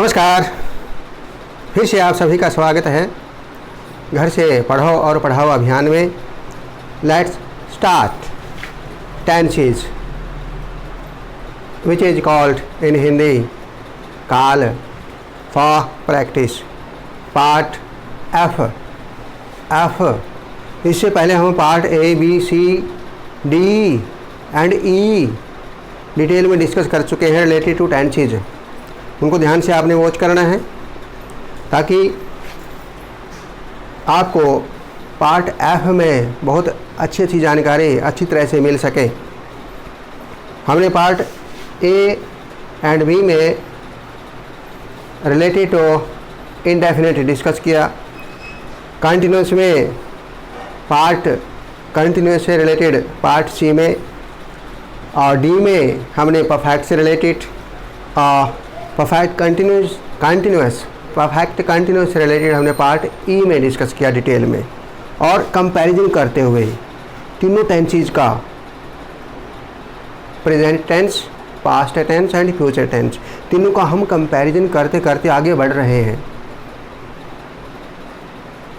नमस्कार, फिर से आप सभी का स्वागत है घर से पढ़ो और पढ़ाओ अभियान में। Let's start tenses which is called in Hindi काल फॉर प्रैक्टिस पार्ट एफ। इससे पहले हम part A B C D and E detail में डिस्कस कर चुके हैं रिलेटेड टू टेंसेज। उनको ध्यान से आपने वॉच करना है ताकि आपको पार्ट एफ में बहुत अच्छी जानकारी अच्छी तरह से मिल सके। हमने पार्ट ए एंड बी में रिलेटेड टू इंडेफिनिट डिस्कस किया। कंटिन्यूस में पार्ट कंटिन्यूस से रिलेटेड पार्ट सी में और डी में हमने परफेक्ट से रिलेटेड परफेक्ट कंटिन्यूस से रिलेटेड हमने पार्ट ई में डिस्कस किया डिटेल में, और कंपैरिजन करते हुए तीनों टेंसेस का present tense, past tense and future tense, तीनों का हम कंपैरिजन करते करते आगे बढ़ रहे हैं।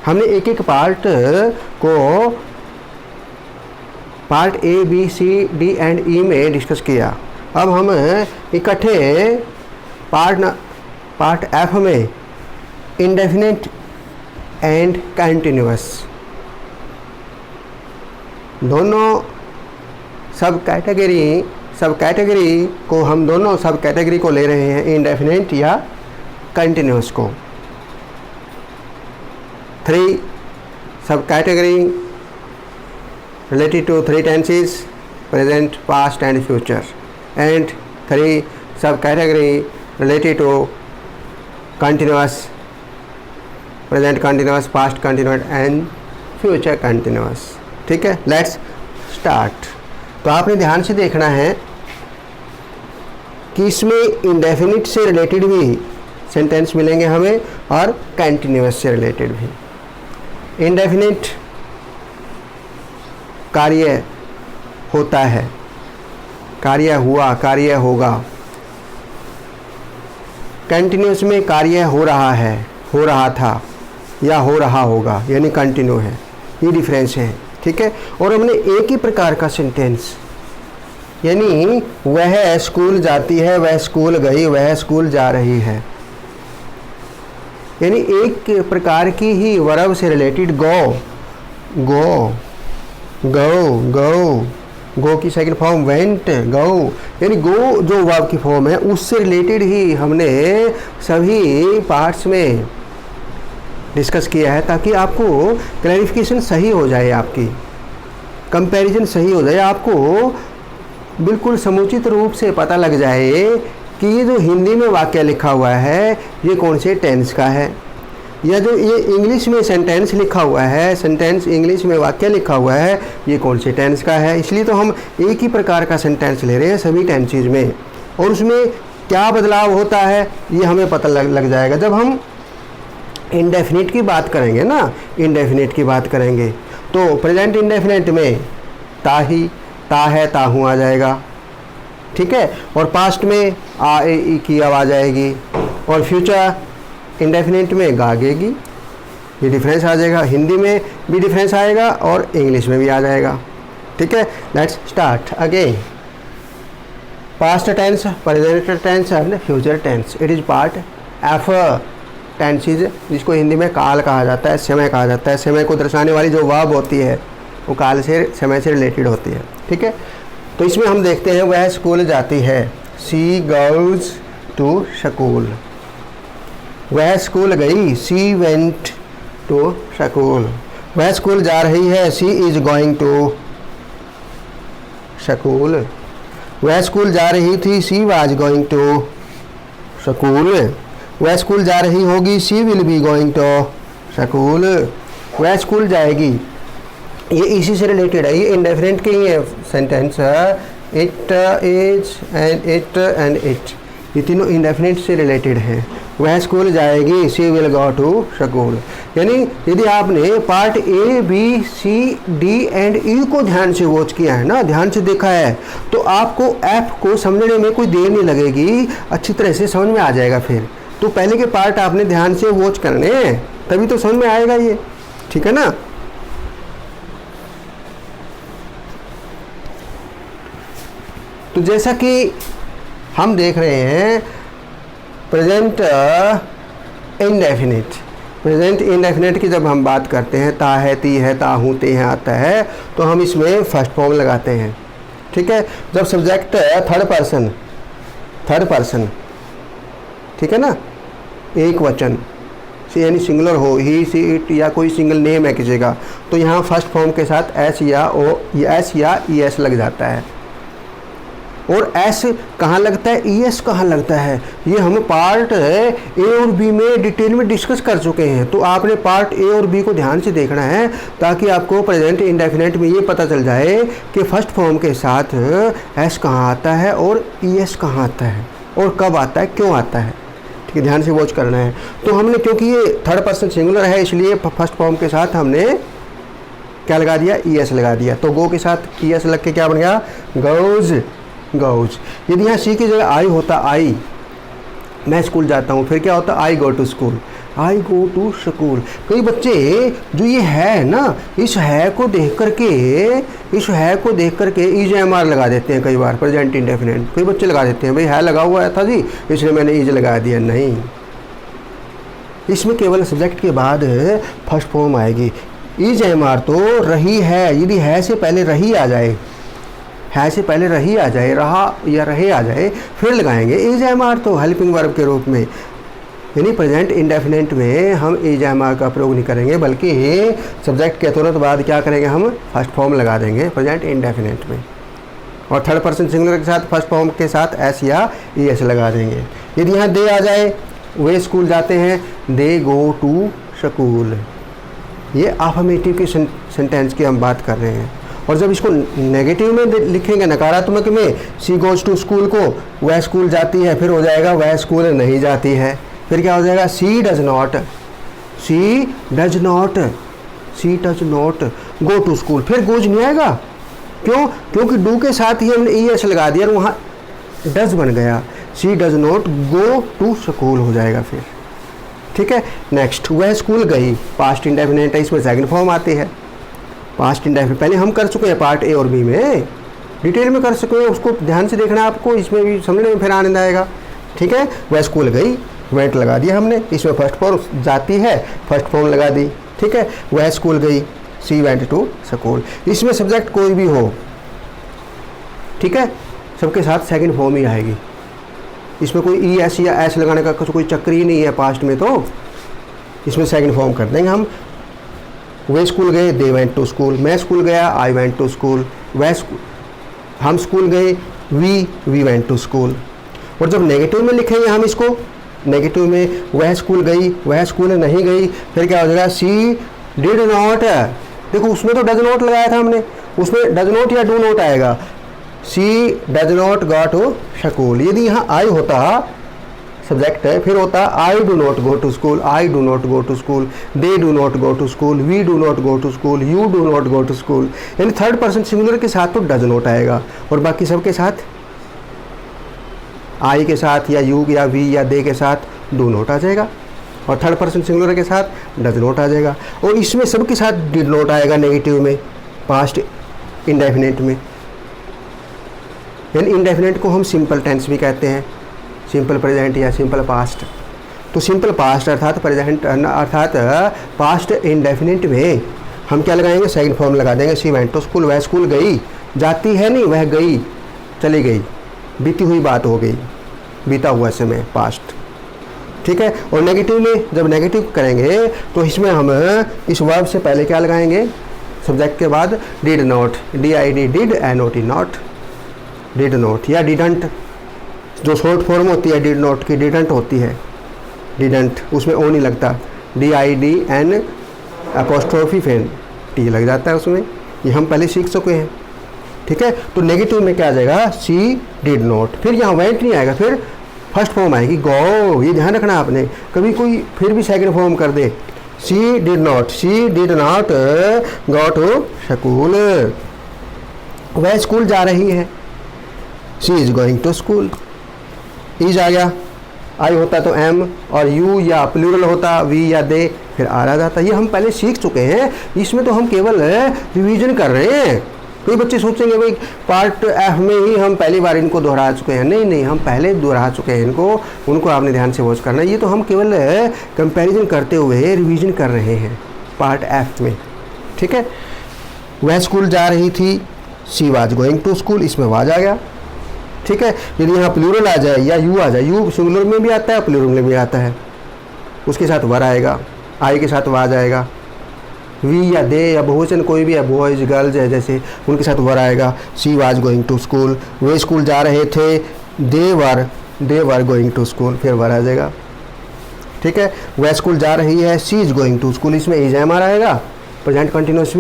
हमने एक एक पार्ट को part A B C D and E में डिस्कस किया। अब हम इकट्ठे पार्ट एफ में इंडेफिनिट एंड कंटिन्यूअस दोनों सब कैटेगरी को हम दोनों सब कैटेगरी को ले रहे हैं, इंडेफिनिट या कंटिन्यूअस को। 3 सब category related to 3 tenses present, past and future, and 3 subcategory related to continuous, present continuous, past continuous and future continuous। ठीक है, लेट्स स्टार्ट। तो आपने ध्यान से देखना है कि इसमें इंडेफिनिट से रिलेटेड भी सेंटेंस मिलेंगे हमें और कंटिन्यूअस से रिलेटेड भी। इंडेफिनिट कार्य होता है, कार्य हुआ, कार्य होगा। कंटिन्यूस में कार्य हो रहा है, हो रहा था या हो रहा होगा, यानी कंटिन्यू है। ये डिफरेंस है, ठीक है। और हमने एक ही प्रकार का सेंटेंस, यानी वह स्कूल जाती है, वह स्कूल गई, वह स्कूल जा रही है, यानी एक प्रकार की ही वर्ब से रिलेटेड गो की सेकंड फॉर्म वेंट, गो, यानी गो जो वर्ब की फॉर्म है उससे रिलेटेड ही हमने सभी पार्ट्स में डिस्कस किया है, ताकि आपको क्लैरिफिकेशन सही हो जाए, आपकी कंपैरिजन सही हो जाए, आपको बिल्कुल समुचित रूप से पता लग जाए कि ये जो हिंदी में वाक्य लिखा हुआ है ये कौन से टेंस का है, या जो ये इंग्लिश में सेंटेंस लिखा हुआ है, सेंटेंस इंग्लिश में वाक्य लिखा हुआ है, ये कौन से टेंस का है। इसलिए तो हम एक ही प्रकार का सेंटेंस ले रहे हैं सभी टेंसेज में, और उसमें क्या बदलाव होता है ये हमें पता लग जाएगा। जब हम इंडेफिनिट की बात करेंगे ना, इंडेफिनिट की बात करेंगे तो प्रेजेंट इंडेफिनिट में ता ही, ता है, ताहू आ जाएगा, ठीक है। और पास्ट में आ ए ई की आवाज़ आएगी, और फ्यूचर इंडेफिनिट में गागेगी। ये डिफरेंस आ जाएगा, हिंदी में भी डिफरेंस आएगा और इंग्लिश में भी आ जाएगा, ठीक है। Let's start again. Past tense, present tense and future tense, it is part F tenses, जिसको हिंदी में काल कहा जाता है, समय कहा जाता है। समय को दर्शाने वाली जो वर्ब होती है वो काल से, समय से रिलेटेड होती है, ठीक है। तो इसमें हम देखते हैं वह स्कूल जाती है, सी गोज़ टू स्कूल। वह स्कूल गई, सी वेंट टू स्कूल। वह स्कूल जा रही है, she is going to school. वह स्कूल जा रही थी, she was going to school. वह स्कूल जा रही होगी, she will be going to school. वह स्कूल जाएगी, ये इसी से रिलेटेड है, ये इंडेफिनिट के ही सेंटेंस है। इट इज एंड इट, ये तीनों इंडेफिनिट से रिलेटेड हैं। वह स्कूल जाएगी, she will go to school. यानी यदि आपने part A B C D and E को ध्यान से वॉच किया है ना, ध्यान से देखा है, तो आपको एफ को समझने में कोई देर नहीं लगेगी, अच्छी तरह से समझ में आ जाएगा फिर। तो पहले के पार्ट आपने ध्यान से वॉच करने हैं, तभी तो समझ में आएगा ये, ठीक है ना। तो जैसा कि हम देख रहे हैं प्रेजेंट इंडेफिनिट, प्रेजेंट इंडेफिनिट की जब हम बात करते हैं, ता है, ती है, ता हूँ, ते हैं आता है, तो हम इसमें फर्स्ट फॉर्म लगाते हैं, ठीक है। जब सब्जेक्ट थर्ड पर्सन, ठीक है ना, एक वचन यानी सिंगुलर हो, ही, सी, इट या कोई सिंगल नेम है किसी का, तो यहाँ फर्स्ट फॉर्म के साथ एस या ओ, एस या ई एस लग जाता है। और एस कहाँ लगता है, ई एस कहाँ लगता है, ये हम पार्ट ए और बी में डिटेल में डिस्कस कर चुके हैं। तो आपने पार्ट ए और बी को ध्यान से देखना है ताकि आपको प्रेजेंट इंडेफिनिट में ये पता चल जाए कि फर्स्ट फॉर्म के साथ एस कहाँ आता है और ई एस कहाँ आता है और कब आता है, क्यों आता है, ठीक है। ध्यान से वॉच करना है। तो हमने, क्योंकि ये थर्ड पर्सन सिंगुलर है, इसलिए फर्स्ट फॉर्म के साथ हमने क्या लगा दिया, ई एस लगा दिया। तो गो के साथ ई एस लग के क्या बन गया, गोज, गोज। यदि यहाँ सी की जगह आई होता, आई, मैं स्कूल जाता हूँ, फिर क्या होता, I go to school, I go to school. कई बच्चे जो ये है ना, इस है को देख करके इज एम आर लगा देते हैं कई बार, प्रेजेंट इंडेफिनिट। कई बच्चे लगा देते हैं, भाई है लगा हुआ था जी इसलिए मैंने इज लगा दिया। नहीं, इसमें केवल सब्जेक्ट के बाद फर्स्ट फॉर्म आएगी। इज एम आर तो रही है, यदि है से पहले रही आ जाए, है से पहले रही आ जाए, रहा या रहे आ जाए, फिर लगाएंगे इज एम आर, तो हेल्पिंग वर्ब के रूप में। यानी प्रेजेंट इंडेफिनिट में हम इज एम आर का प्रयोग नहीं करेंगे, बल्कि सब्जेक्ट के तुरंत बाद क्या करेंगे, हम फर्स्ट फॉर्म लगा देंगे प्रेजेंट इंडेफिनिट में। और थर्ड पर्सन सिंगुलर के साथ फर्स्ट फॉर्म के साथ एस या ई एस लगा देंगे। यदि यहाँ दे आ जाए, वे स्कूल जाते हैं, दे गो टू स्कूल। ये अफर्मेटिव के सेंटेंस की हम बात कर रहे हैं। और जब इसको नेगेटिव में लिखेंगे, नकारात्मक में, सी गोज टू स्कूल को वह स्कूल जाती है, फिर हो जाएगा वह स्कूल नहीं जाती है। फिर क्या हो जाएगा, she does not go to school. फिर गोज नहीं आएगा, क्यों, क्योंकि डू के साथ ही हमने ई एस लगा दिया और वहाँ डज बन गया, she does not go to school हो जाएगा फिर, ठीक है। नेक्स्ट, वह स्कूल गई, पास्ट इंडेफिनिट है, इसमें सेकंड फॉर्म आती है। पास्ट इंडेफिनिट पहले हम कर चुके हैं पार्ट ए और बी में, डिटेल में कर चुके हैं, उसको ध्यान से देखना आपको, इसमें भी समझने में फिर आनंद आएगा, ठीक है। वह स्कूल गई, वेंट लगा दिया हमने, इसमें फर्स्ट फॉर्म जाती है, फर्स्ट फॉर्म लगा दी, ठीक है। वह स्कूल गई, सी वेंट टू स्कूल। इसमें सब्जेक्ट कोई भी हो, ठीक है, सबके साथ सेकंड फॉर्म ही आएगी। इसमें कोई ई एस या एस लगाने का कोई चक्कर ही नहीं है पास्ट में, तो इसमें सेकंड फॉर्म कर देंगे हम। वे स्कूल गए, दे वेंट टू स्कूल। मैं स्कूल गया, आई वेंट टू स्कूल। वह हम स्कूल गए, वी वेंट टू स्कूल। और जब नेगेटिव में लिखेंगे हम इसको, नेगेटिव में वह स्कूल गई, वह स्कूल नहीं गई, फिर क्या हो जाएगा, सी डिड नॉट। देखो उसमें तो डज नॉट लगाया था हमने, उसमें डज नॉट या डू नॉट आएगा, she does not go to school. यदि यहाँ आई होता सब्जेक्ट है, फिर होता I do not go to school, I do not go to school, they do not go to school, we do not go to school, you do not go to school. यानी third person singular के साथ तो does not आएगा और बाकी सब के साथ आई के साथ या यू या वी या दे के साथ डू नॉट आ जाएगा और थर्ड पर्सन सिंगुलर के साथ डज नॉट आ जाएगा। और इसमें सब के साथ डिड नॉट आएगा नेगेटिव में, पास्ट इंडेफिनिट में। यानी इंडेफिनिट को हम सिंपल टेंस भी कहते हैं, सिंपल प्रेजेंट या सिंपल पास्ट। तो सिंपल पास्ट अर्थात प्रेजेंट अर्थात पास्ट इंडेफिनिट में हम क्या लगाएंगे, सेकंड फॉर्म लगा देंगे, सी वेंट टू स्कूल। वह स्कूल गई, जाती है नहीं, वह गई, चली गई, बीती हुई बात हो गई, बीता हुआ समय, पास्ट, ठीक है। और नेगेटिव में जब नेगेटिव करेंगे तो इसमें हम इस वर्ब से पहले क्या लगाएंगे, सब्जेक्ट के बाद did not, D I D, did N O T, not, did not या डिडंट, जो शॉर्ट फॉर्म होती है डिड नॉट की, डिडंट होती है, डिडंट, उसमें ओ नहीं लगता, D I D N apostrophe फेन टी लग जाता है उसमें, ये हम पहले सीख चुके हैं, ठीक है। तो नेगेटिव में क्या आ जाएगा, सी डिड नॉट। फिर यहाँ वेंट नहीं आएगा, फिर फर्स्ट फॉर्म आएगी गो। ये ध्यान रखना आपने, कभी कोई फिर भी सेकंड फॉर्म कर दे, she did not go to school. वह स्कूल जा रही है, she is going to school. Is आ गया, आई होता तो एम, और यू या प्लूरल होता वी या दे, फिर आर आ जाता। ये हम पहले सीख चुके हैं, इसमें तो हम केवल रिवीजन कर रहे हैं। कोई बच्चे सोचेंगे भाई पार्ट एफ में ही हम पहली बार इनको दोहरा चुके हैं। नहीं नहीं, हम पहले दोहरा चुके हैं इनको, उनको आपने ध्यान से वॉच करना है। ये तो हम केवल कंपैरिजन करते हुए रिवीजन कर रहे हैं पार्ट एफ में, ठीक है। वह स्कूल जा रही थी, she was going to school, इसमें वाज आ गया, ठीक है। यदि यहाँ प्लूरल आ जाए या यू आ जाए, यू सिंगुलर में भी आता है प्लूरल में भी आता है, उसके साथ वर आएगा, आई के साथ वाज आएगा, वी या दे या बहुवचन कोई भी है, बॉयज गर्ल्स है जैसे, उनके साथ वर आएगा। She was going to school, वे स्कूल जा रहे थे, they were going to school, फिर वर आ जाएगा, ठीक है। वह स्कूल जा रही है, she is going to school, इसमें इज एम आर आएगा। प्रेजेंट कंटिन्यूस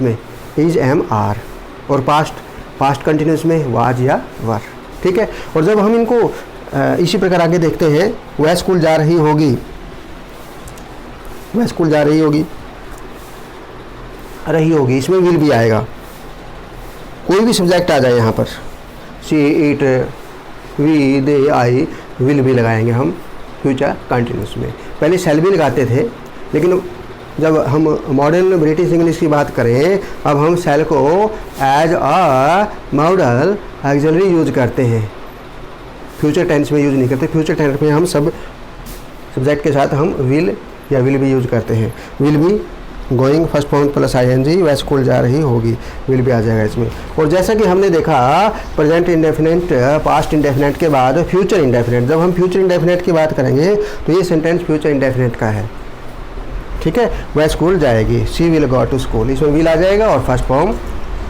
में इज एम आर, और पास्ट कंटिन्यूस में वाज या वर, ठीक है। और जब हम इनको इसी प्रकार आगे देखते हैं, वह स्कूल जा रही होगी, इसमें विल भी आएगा, कोई भी सब्जेक्ट आ जाए यहाँ पर, she it we they I, will भी लगाएंगे हम फ्यूचर कंटिन्यूस में। पहले शैल भी लगाते थे, लेकिन जब हम मॉडर्न ब्रिटिश इंग्लिश की बात करें, अब हम शैल को as a modal auxiliary use करते हैं, फ्यूचर टेंस में यूज नहीं करते। फ्यूचर टेंस में हम सब सब्जेक्ट के साथ हम विल या विल भी यूज करते हैं। विल भी going first form plus ING, वह स्कूल जा रही होगी, विल भी आ जाएगा इसमें। और जैसा कि हमने देखा प्रेजेंट इंडेफिनिट पास्ट इंडेफिनिट के बाद फ्यूचर इंडेफिनिट, जब हम फ्यूचर इंडेफिनिट की बात करेंगे तो ये सेंटेंस फ्यूचर इंडेफिनिट का है, ठीक है। वह स्कूल जाएगी, she will go to school, इसमें विल आ जाएगा और फर्स्ट फॉर्म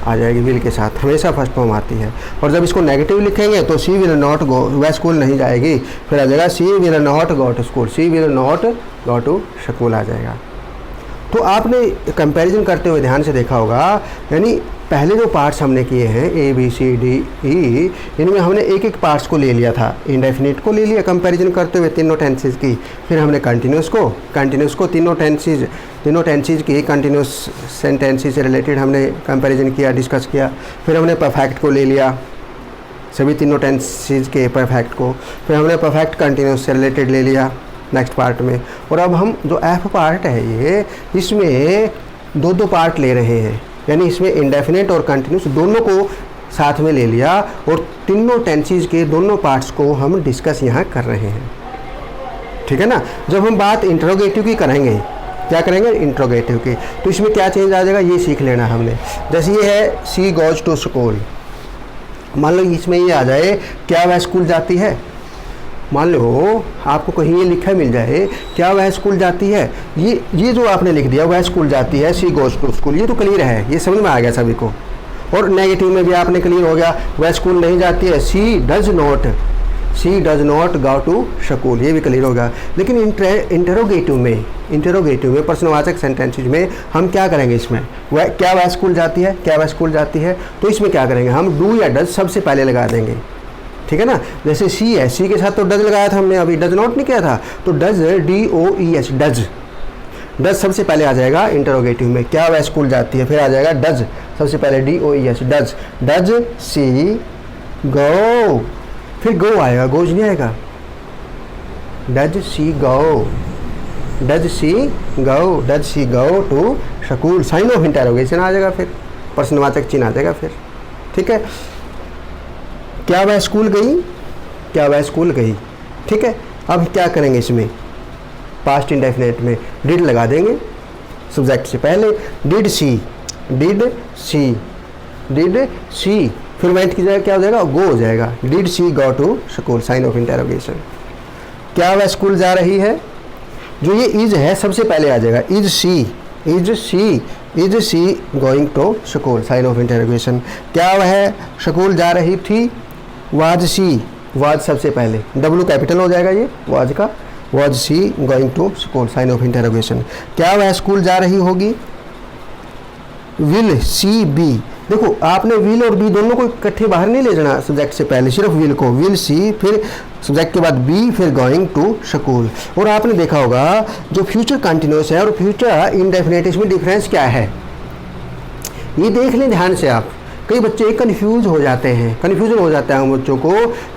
आ जाएगी विल के साथ, हमेशा फर्स्ट फॉर्म आती है। और जब इसको नेगेटिव लिखेंगे तो शी विल नॉट गो, वह स्कूल नहीं जाएगी, फिर आ जाएगा she will not go to school, she will not go to school आ जाएगा। तो आपने कंपैरिजन करते हुए ध्यान से देखा होगा, यानी पहले जो पार्ट्स हमने किए हैं ए बी सी डी ई, इनमें हमने एक एक पार्ट्स को ले लिया था, इंडेफिनिट को ले लिया कंपैरिजन करते हुए तीनों टेंसेज की, फिर हमने कंटिन्यूस को तीनों टेंसेज की कंटिन्यूस सेंटेंसेज से रिलेटेड हमने कंपैरिजन किया, डिस्कस किया। फिर हमने परफेक्ट को ले लिया, सभी तीनों टेंसेज के परफेक्ट को, फिर हमने परफेक्ट कंटिन्यूस से रिलेटेड ले लिया नेक्स्ट पार्ट में। और अब हम जो एफ पार्ट है ये, इसमें दो पार्ट ले रहे हैं, यानी इसमें इंडेफिनिट और कंटिन्यूस दोनों को साथ में ले लिया और तीनों टेंसेज के दोनों पार्ट्स को हम डिस्कस यहाँ कर रहे हैं, ठीक है ना। जब हम बात इंट्रोगेटिव की करेंगे, क्या करेंगे इंट्रोगेटिव की, तो इसमें क्या चेंज आ जाएगा ये सीख लेना हमने। जैसे ये है शी गोज टू स्कूल, मान लो इसमें ये आ जाए क्या वह स्कूल जाती है, मान लो आपको कहीं ये लिखा मिल जाए क्या वह स्कूल जाती है, ये जो आपने लिख दिया वह स्कूल जाती है, शी गोज टू स्कूल, ये तो क्लियर है, ये समझ में आ गया सभी को। और नेगेटिव में भी आपने क्लियर हो गया, वह स्कूल नहीं जाती है, she does not go to school, ये भी क्लियर होगा। लेकिन इंटरोगेटिव में प्रश्नवाचक सेंटेंसेज में हम क्या करेंगे, इसमें क्या वह स्कूल जाती है, तो इसमें क्या करेंगे हम डू या डज सबसे पहले लगा देंगे, ठीक है ना। जैसे सी है, सी के साथ तो डज लगाया था हमने, अभी डज नॉट नहीं किया था, तो डज DOES डज सबसे पहले आ जाएगा इंटरोगेटिव में। क्या वह स्कूल जाती है, फिर आ जाएगा डज सबसे पहले DOES डज सी गो, फिर गो आएगा, गोज नहीं आएगा, does she go to school, sign of interrogation आ जाएगा, फिर प्रश्नवाचक चिन्ह आ जाएगा फिर, ठीक है। क्या वह स्कूल गई, ठीक है। अब क्या करेंगे इसमें पास्ट इंडेफिनिट में डिड लगा देंगे सब्जेक्ट से पहले, डिड सी, फिर वेंट की जगह क्या हो जाएगा, गो हो जाएगा, did she go to school, sign of interrogation. क्या वह स्कूल जा रही है, जो ये इज है सबसे पहले आ जाएगा, is she going to school, sign of interrogation. क्या वह स्कूल जा रही थी, वाज सबसे पहले, W कैपिटल हो जाएगा ये वाज का, was she going to school, sign of interrogation. क्या वह स्कूल जा रही होगी, विल सी बी, देखो आपने विल और बी दोनों को इकट्ठे बाहर नहीं ले जाना सब्जेक्ट से पहले, सिर्फ विल को, विल सी फिर सब्जेक्ट के बाद बी फिर गोइंग टू स्कूल। और आपने देखा होगा जो फ्यूचर कंटिन्यूस है और फ्यूचर इंडेफिनिट इसमें डिफरेंस क्या है, ये देख लें ध्यान से आप। कई बच्चे कन्फ्यूज़न हो जाता है हम बच्चों को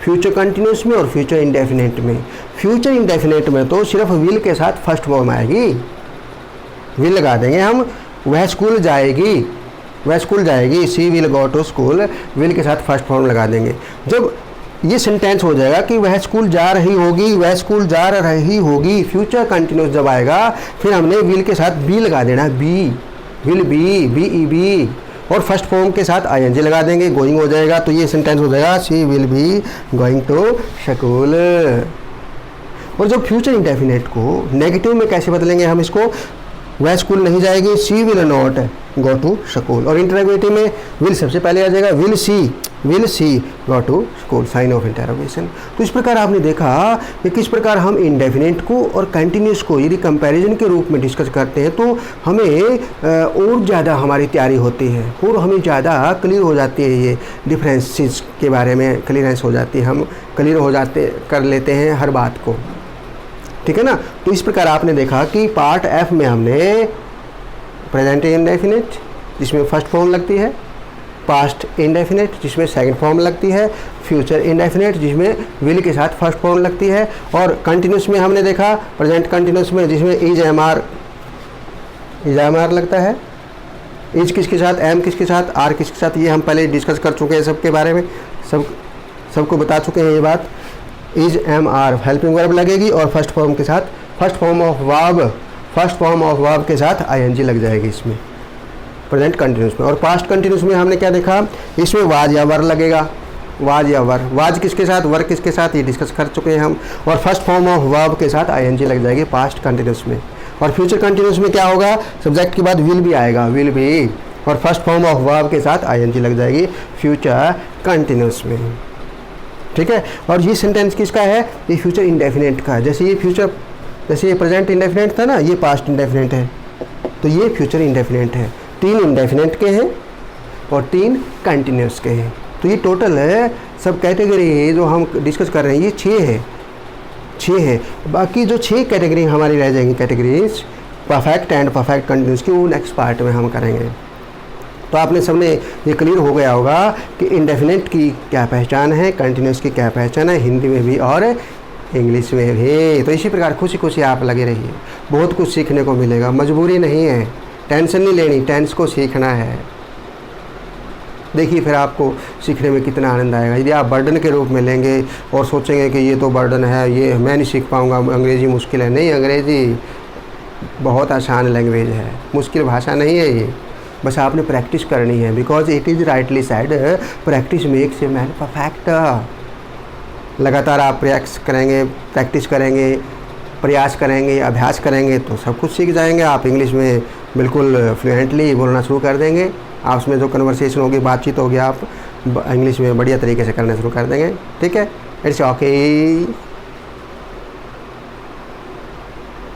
फ्यूचर कंटिन्यूस में और फ्यूचर इंडेफिनेट में। फ्यूचर इंडेफिनेट में तो सिर्फ विल के साथ फर्स्ट फॉर्म आएगी, विल लगा देंगे हम, वह स्कूल जाएगी, she will go to school, will के साथ फर्स्ट फॉर्म लगा देंगे। जब ये सेंटेंस हो जाएगा कि वह स्कूल जा रही होगी, फ्यूचर कंटिन्यूस जब आएगा फिर हमने विल के साथ बी लगा देना, बी विल बी, और फर्स्ट फॉर्म के साथ आईएनजी लगा देंगे, गोइंग हो जाएगा, तो ये सेंटेंस हो जाएगा she will be going to school. और जब फ्यूचर इंडेफिनेट को नेगेटिव में कैसे बदलेंगे हम इसको, वह स्कूल नहीं जाएगी, she will not go to school, और इंटरोगेटिव में विल सबसे पहले आ जाएगा, will she go to school, sign of interrogation. तो इस प्रकार आपने देखा कि किस प्रकार हम इंडेफिनेट को और कंटिन्यूस को यदि कंपैरिजन के रूप में डिस्कस करते हैं तो हमें और ज़्यादा हमारी तैयारी होती है और हमें ज़्यादा क्लियर हो जाती है, ये डिफरेंसेस के बारे में क्लियरेंस हो जाती है, हम क्लियर कर लेते हैं हर बात को, ठीक है ना। तो इस प्रकार आपने देखा कि पार्ट एफ में हमने प्रेजेंट इंडेफिनिट जिसमें फर्स्ट फॉर्म लगती है, पास्ट इंडेफिनिट जिसमें सेकंड फॉर्म लगती है, फ्यूचर इंडेफिनिट जिसमें विल के साथ फर्स्ट फॉर्म लगती है, और कंटिन्यूस में हमने देखा प्रेजेंट कंटिन्यूस में जिसमें इज एम आर लगता है, इज किसके साथ, एम किसके साथ, आर किसके साथ, ये हम पहले डिस्कस कर चुके हैं सबके बारे में, सबको बता चुके हैं ये बात। Is am are helping verb लगेगी और फर्स्ट फॉर्म के साथ फर्स्ट फॉर्म ऑफ वर्ब के साथ आईएनजी लग जाएगी इसमें प्रेजेंट कंटिन्यूस में। और पास्ट कंटिन्यूस में हमने क्या देखा, इसमें वाज या वर लगेगा, वाज किसके साथ, वर किसके साथ, ये डिस्कस कर चुके हैं हम, और फर्स्ट फॉर्म ऑफ वर्ब के साथ आईएनजी लग जाएगी पास्ट कंटिन्यूस में। और फ्यूचर कंटिन्यूस में क्या होगा, सब्जेक्ट के बाद विल भी आएगा, विल भी, और फर्स्ट फॉर्म ऑफ वर्ब के साथ आईएनजी लग जाएगी फ्यूचर कंटिन्यूस में, ठीक है। और ये सेंटेंस किसका है, ये फ्यूचर इंडेफिनेट का है। जैसे ये प्रेजेंट इंडेफिनेट था ना, ये पास्ट इंडेफिनेट है, तो ये फ्यूचर इंडेफिनेट है। 3 इंडेफिनेट के हैं और 3 कंटिन्यूस के हैं। तो ये टोटल है सब कैटेगरी है जो हम डिस्कस कर रहे हैं, ये 6 है। बाकी जो 6 कैटेगरी हमारी रह जाएंगी categories perfect and perfect continuous की, वो नेक्स्ट पार्ट में हम करेंगे। तो आपने सबने ये क्लियर हो गया होगा कि इंडेफिनेट की क्या पहचान है, कंटिन्यूस की क्या पहचान है, हिंदी में भी और इंग्लिश में भी। तो इसी प्रकार खुशी आप लगे रहिए, बहुत कुछ सीखने को मिलेगा, मजबूरी नहीं है, टेंशन नहीं लेनी, टेंस को सीखना है। देखिए फिर आपको सीखने में कितना आनंद आएगा। यदि आप बर्डन के रूप में लेंगे और सोचेंगे कि ये तो बर्डन है, ये मैं नहीं सीख पाऊँगा, अंग्रेज़ी मुश्किल है, नहीं, अंग्रेज़ी बहुत आसान लैंग्वेज है, मुश्किल भाषा नहीं है ये, बस आपने प्रैक्टिस करनी है। Because it is rightly said, practice makes a man perfect. लगातार आप प्रैक्टिस करेंगे, प्रयास करेंगे, अभ्यास करेंगे तो सब कुछ सीख जाएंगे। आप इंग्लिश में बिल्कुल फ्लुएंटली बोलना शुरू कर देंगे, आपस में जो कन्वर्सेशन होगी, बातचीत होगी, आप इंग्लिश में बढ़िया तरीके से करना शुरू कर देंगे, ठीक है। It's okay,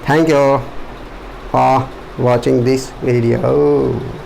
thank you for watching this video।